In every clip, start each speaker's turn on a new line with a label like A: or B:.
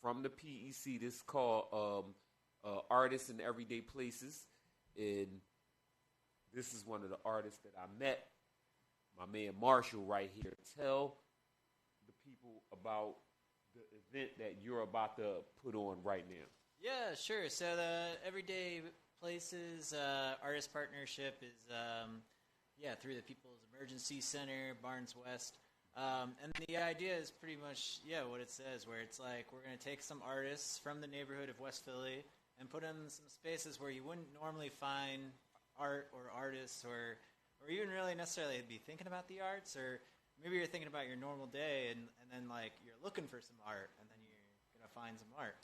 A: from the PEC. This is called Artists in Everyday Places. And this is one of the artists that I met, my man Marshall right here. Tell the people about the event that you're about to put on right now.
B: Yeah, sure. So the Everyday Places Artist Partnership is, through the People's Emergency Center, Barnes West. And the idea is pretty much, what it says, where it's like we're going to take some artists from the neighborhood of West Philly and put them in some spaces where you wouldn't normally find art or artists or even really necessarily be thinking about the arts, or maybe you're thinking about your normal day and then like you're looking for some art and then you're going to find some art.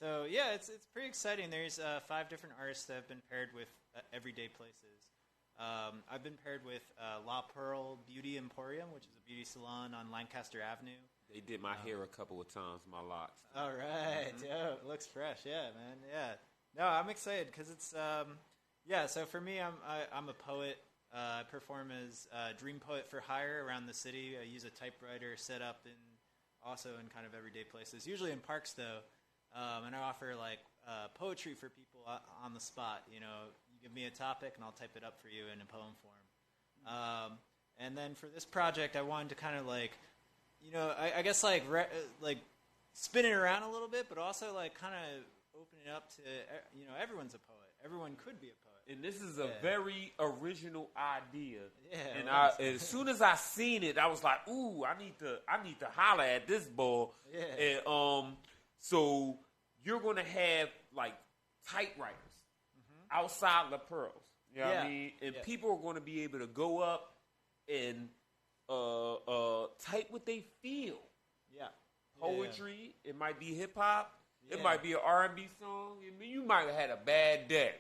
B: It's pretty exciting. There's 5 different artists that have been paired with Everyday Places. I've been paired with Pearl Beauty Emporium, which is a beauty salon on Lancaster Avenue.
A: They did my hair a couple of times, my locks.
B: All right. Mm-hmm. Yeah, it looks fresh. Yeah, man. Yeah. No, I'm excited because it's, so for me, I'm a poet. I perform as a dream poet for hire around the city. I use a typewriter set up also in kind of everyday places, usually in parks, though. And I offer, poetry for people on the spot. You know, you give me a topic, and I'll type it up for you in a poem form. And then for this project, I wanted to kind of, I guess, spin it around a little bit, but also, kind of open it up to, everyone's a poet. Everyone could be a poet.
A: And this is a very original idea.
B: Yeah.
A: And as soon as I seen it, I was like, "Ooh, I need to holler at this boy."
B: Yeah.
A: And so you're gonna have typewriters outside the Pearls. You know what I mean? And people are gonna be able to go up and type what they feel.
B: Yeah.
A: Poetry. It might be hip hop. Yeah. It might be an R&B song. I mean, you might have had a bad day.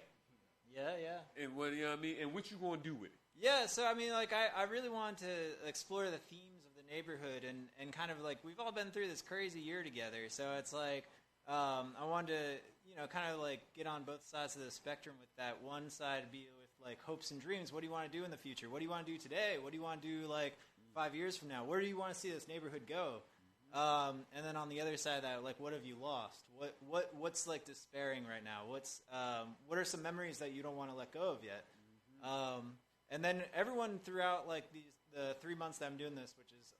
B: Yeah.
A: And what, you know what I mean? And what you going to do with it?
B: Yeah, so I mean, I really wanted to explore the themes of the neighborhood and kind of we've all been through this crazy year together. So it's I wanted to, kind of get on both sides of the spectrum with that. One side be with hopes and dreams. What do you want to do in the future? What do you want to do today? What do you want to do 5 years from now? Where do you want to see this neighborhood go? And then on the other side of that, what have you lost? What's despairing right now? What are some memories that you don't want to let go of yet? And then everyone throughout the 3 months that I'm doing this, which is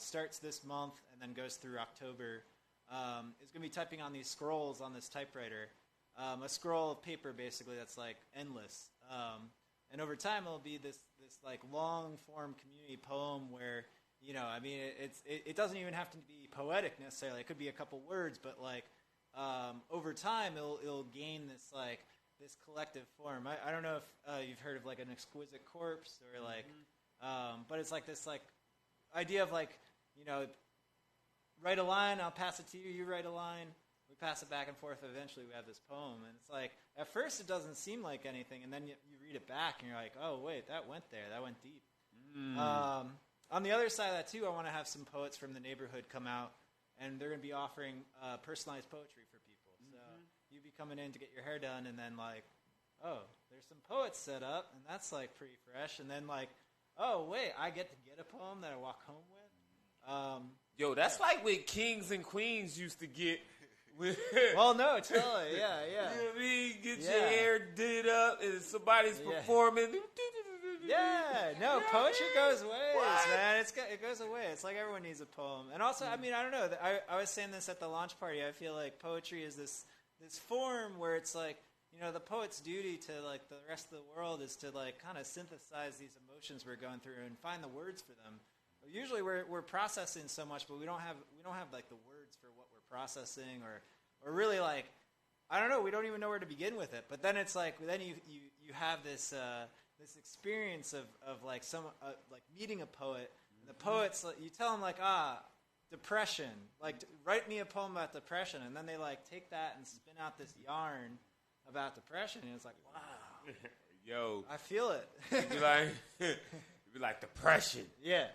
B: starts this month and then goes through October, is going to be typing on these scrolls on this typewriter, a scroll of paper basically that's endless. And over time it'll be this long form community poem where. It doesn't even have to be poetic necessarily. It could be a couple words, but over time, it'll gain this this collective form. I don't know if you've heard of an exquisite corpse or but it's this idea of write a line, I'll pass it to you, you write a line, we pass it back and forth. Eventually, we have this poem, and it's at first it doesn't seem like anything, and then you read it back, and you're like, oh wait, that went there, that went deep. On the other side of that, too, I want to have some poets from the neighborhood come out, and they're going to be offering personalized poetry for people. So you'd be coming in to get your hair done, and then, there's some poets set up, and that's, pretty fresh. And then, oh, wait, I get to get a poem that I walk home with?
A: That's like what kings and queens used to get.
B: Well, no, totally, yeah.
A: You know what I mean? Get your hair did up, and somebody's performing.
B: Yeah, no, poetry goes ways, man. It goes away. It's everyone needs a poem. And also, I mean, I don't know. I was saying this at the launch party. I feel like poetry is this form where it's the poet's duty to the rest of the world is to kind of synthesize these emotions we're going through and find the words for them. Usually we're processing so much, but we don't have the words for what we're processing or really I don't know. We don't even know where to begin with it. But then it's then you have this experience of meeting a poet. And the poet's you tell them depression, write me a poem about depression, and then they take that and spin out this yarn about depression, and it's wow.
A: Yo,
B: I feel it.
A: It'd be like depression.
B: Yeah.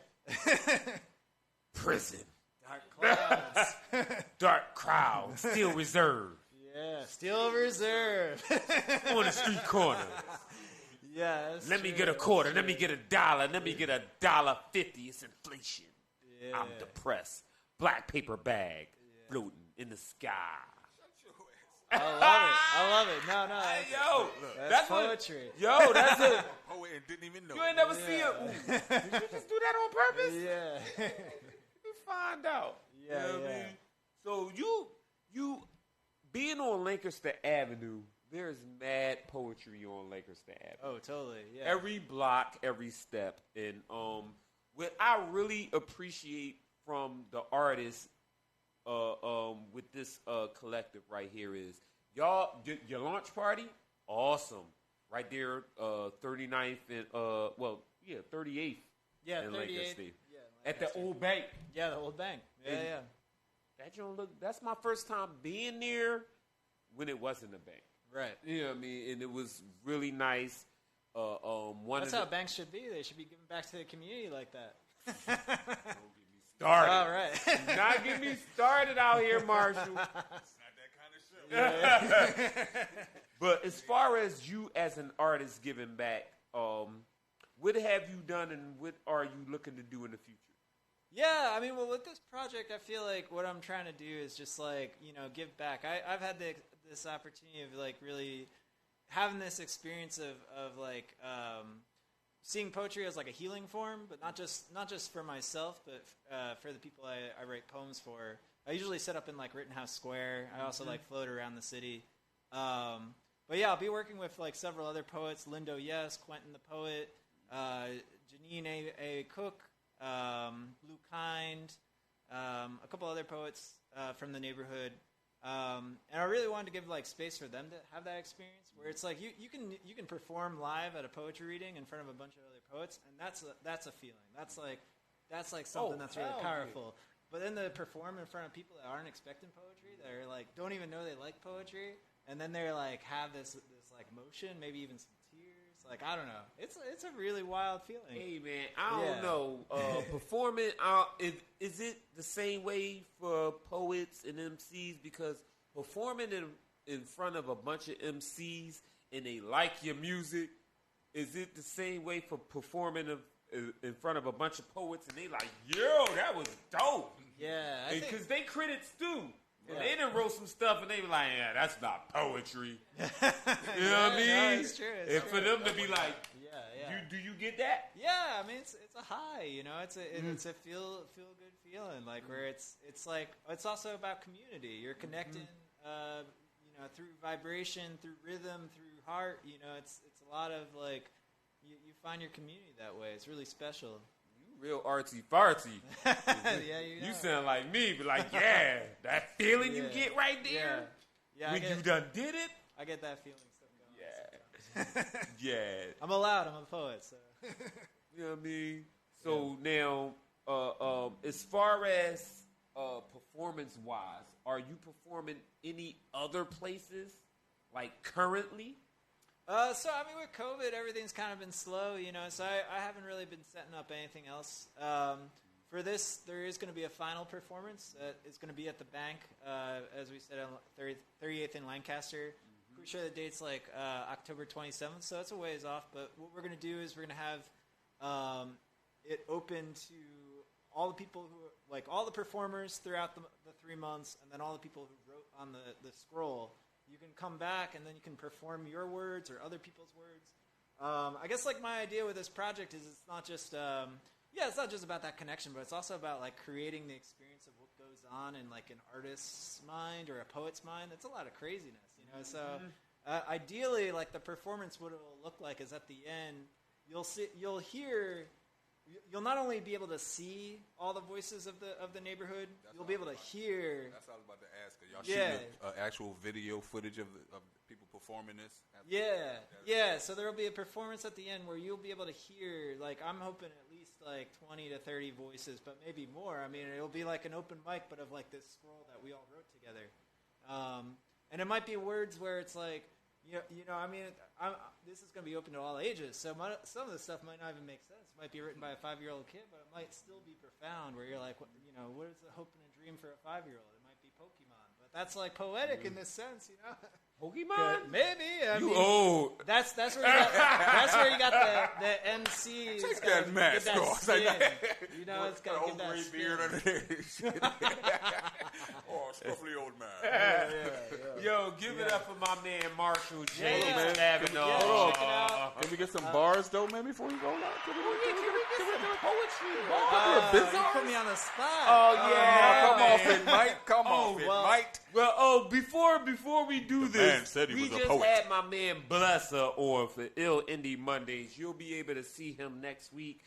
A: Prison.
B: Dark clouds.
A: Dark crowd. Still reserved.
B: Yeah, still reserved.
A: On the street corner.
B: Yeah,
A: let me get a quarter. Let me get $1. Let me get $1.50. It's inflation.
B: Yeah.
A: I'm depressed. Black paper bag floating in the sky.
B: I love it. No,
A: Hey, yo,
B: that's poetry.
A: That's a
C: poet and didn't even know.
A: You ain't never see it. Did you just do that on purpose?
B: Yeah.
A: You find out.
B: Yeah,
A: you know what I mean? So you being on Lancaster Avenue, there's mad poetry on Lancaster Avenue.
B: Oh, totally. Yeah.
A: Every block, every step, and what I really appreciate from the artists, with this collective right here is y'all your launch party, awesome, right there, 39th and 38th.
B: Yeah,
A: in
B: 38th.
A: Lancaster.
B: Yeah,
A: at the old bank.
B: Yeah, the old bank. Yeah,
A: And
B: yeah.
A: That don't look. That's my first time being there when it wasn't a bank.
B: Right.
A: You know what I mean? And it was really nice.
B: That's how banks should be. They should be giving back to the community like that.
A: Don't get me started.
B: All right.
A: Do not get me started out here, Marshall.
C: It's not that kind of show.
B: Yeah.
A: But as far as you as an artist giving back, what have you done and what are you looking to do in the future?
B: Yeah, I mean, well, with this project, I feel like what I'm trying to do is just like, give back. I've had this opportunity of like really having this experience of like seeing poetry as like a healing form, but not just for myself, but for the people I write poems for. I usually set up in like Rittenhouse Square. I also like float around the city. But yeah, I'll be working with like several other poets: Lindo Yes, Quentin the Poet, Janine A. Cook, Blue Kind, a couple other poets from the neighborhood. And I really wanted to give like space for them to have that experience where it's like you can perform live at a poetry reading in front of a bunch of other poets, and that's a feeling. That's like something that's really powerful. Yeah. But then to perform in front of people that aren't expecting poetry, that are like don't even know they like poetry, and then they're like have this like motion, maybe even some tears. Like I don't know, it's a really wild feeling.
A: Hey man, I don't know. Performing, is it the same way for poets and MCs? Because performing in front of a bunch of MCs and they like your music, is it the same way for performing in front of a bunch of poets and they like, yo, that was dope?
B: Yeah,
A: because they critics too. And they done wrote some stuff and they were like, yeah, that's not poetry. You know what I mean?
B: No, it's true.
A: And for them to be like,
B: yeah.
A: Do you get that?
B: Yeah, I mean it's a high, it's a feel good feeling, like where it's like it's also about community. You're connecting, through vibration, through rhythm, through heart. It's a lot of like you find your community that way. It's really special.
A: Real artsy fartsy.
B: Yeah,
A: you sound like me, but like, yeah, that feeling you get right there.
B: Yeah.
A: When you done did it.
B: I get that feeling stuff going.
A: Yeah.
B: I'm allowed. I'm a poet, so.
A: You know what I mean? So now, as far as performance wise, are you performing any other places, like currently?
B: So, I mean, with COVID, everything's kind of been slow, so I haven't really been setting up anything else. For this, there is going to be a final performance that is going to be at the bank, as we said, on 38th in Lancaster. Pretty sure the date's like October 27th, so that's a ways off. But what we're going to do is we're going to have it open to all the people all the performers throughout the 3 months, and then all the people who wrote on the scroll. You can come back and then you can perform your words or other people's words. I guess like my idea with this project is it's not just it's not just about that connection, but it's also about like creating the experience of what goes on in like an artist's mind or a poet's mind. It's a lot of craziness, So ideally, like the performance, what it will look like is at the end you'll not only be able to see all the voices of the neighborhood, you'll be able to hear.
C: That's what I was about to ask. Y'all shooting actual video footage of people performing this?
B: Yeah. So there will be a performance at the end where you'll be able to hear. Like I'm hoping at least like 20 to 30 voices, but maybe more. I mean, it'll be like an open mic, but of like this scroll that we all wrote together. And it might be words where it's like. I mean, this is going to be open to all ages, so some of the stuff might not even make sense. It might be written by a 5-year-old kid, but it might still be profound, where you're like, what is the hope and a dream for a 5-year-old? It might be Pokemon, but that's like poetic in this sense, you know.
A: Pokemon?
B: Maybe. I
A: You
B: mean,
A: old.
B: That's where you got, that's where you got the MC.
C: Take that mask off.
B: You know, it's got to give that spin.
C: Beard under there. Oh, scruffy old man.
B: Yeah.
A: Yo, give it up for my man Marshall James
B: Yeah.
A: Kavanaugh.
B: Check it out.
C: Can we get some bars, though, man, before you go out? Can we
A: Get some poetry.
B: You put me on the spot.
A: Oh, yeah.
C: come off it, Mike. Come off it,
B: well,
C: Mike.
A: Well, before we do
C: man
A: this,
C: said he
A: we
C: was a
A: just
C: poet.
A: had my man Blesser on for Ill Indie Mondays. You'll be able to see him next week.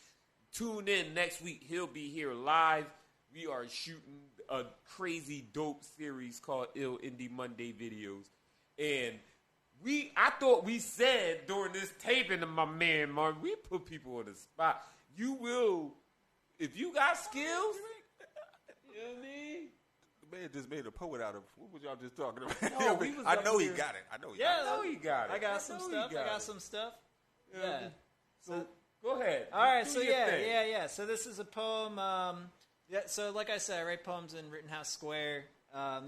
A: Tune in next week. He'll be here live. We are shooting a crazy dope series called Ill Indie Monday Videos. And I thought we said during this taping to my man Mark, we put people on the spot. You will, if you got skills, you know what I mean?
C: The man just made a poet out of, what was y'all just talking about?
A: No, we was
C: I
A: up
C: know he
A: here.
C: got it. I know he
B: Yeah,
C: got it.
A: I know he got it.
B: I got some stuff. Yeah.
A: So go ahead.
B: All right.
A: Do
B: So
A: your thing.
B: yeah. So this is a poem. So like I said, I write poems in Rittenhouse Square.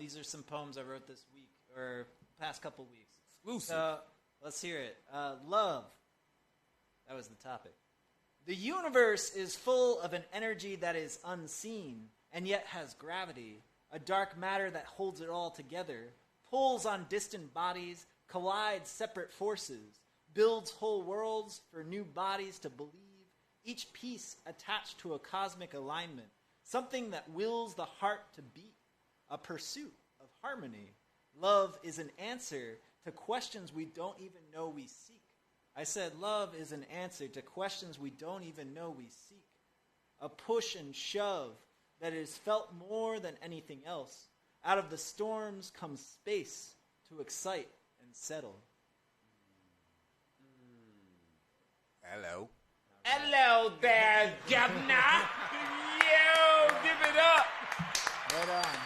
B: These are some poems I wrote this week or past couple weeks.
A: Exclusive.
B: So let's hear it. Love. That was the topic. The universe is full of an energy that is unseen and yet has gravity, a dark matter that holds it all together, pulls on distant bodies, collides separate forces, builds whole worlds for new bodies to believe, each piece attached to a cosmic alignment, something that wills the heart to beat, a pursuit of harmony. Love is an answer to questions we don't even know we seek. I said love is an answer to questions we don't even know we seek. A push and shove that is felt more than anything else. Out of the storms comes space to excite and settle.
C: Hello.
A: Hello there, Governor. Yo, give it up.
B: Right on.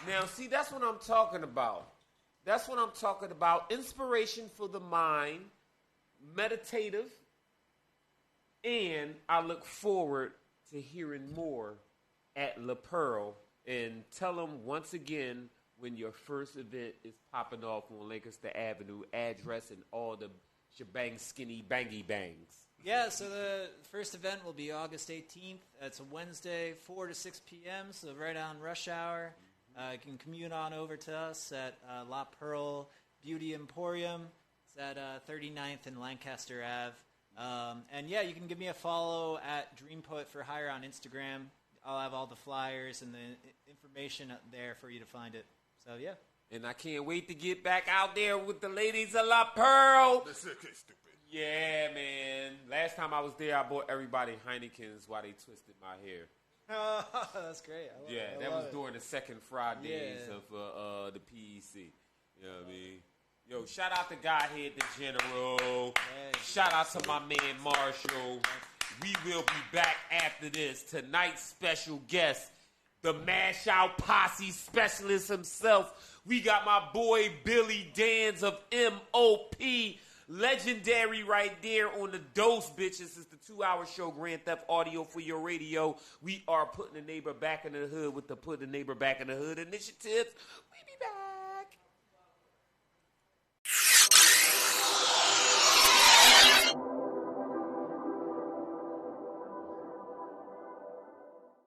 A: Now, see, that's what I'm talking about. That's what I'm talking about. Inspiration for the mind, meditative, and I look forward to hearing more at La Pearl. And tell them once again when your first event is popping off on Lancaster Avenue, address and all the shebang skinny bangy bangs.
B: Yeah, so the first event will be August 18th. It's a Wednesday, 4 to 6 p.m., so right on rush hour. You can commute on over to us at La Pearl Beauty Emporium. It's at 39th and Lancaster Ave. And yeah, you can give me a follow at Dream Poet for Hire on Instagram. I'll have all the flyers and the information up there for you to find it. So yeah.
A: And I can't wait to get back out there with the ladies of La Pearl.
C: That's okay, stupid.
A: Yeah, man. Last time I was there, I bought everybody Heineken's while they twisted my hair.
B: Oh, that's great. I
A: That
B: love
A: was
B: it.
A: during the second Fridays of the PEC. You know what I mean? Yo, shout out to Godhead the General.
B: Hey.
A: Shout out to my man Marshall. We will be back after this. Tonight's special guest, the Mash Out Posse specialist himself. We got my boy Billy Dans of MOP. Legendary right there on the Dose, bitches. It's the 2-hour show, Grand Theft Audio for your radio. We are putting the neighbor back in the hood with the Put the Neighbor Back in the Hood initiatives. We be back.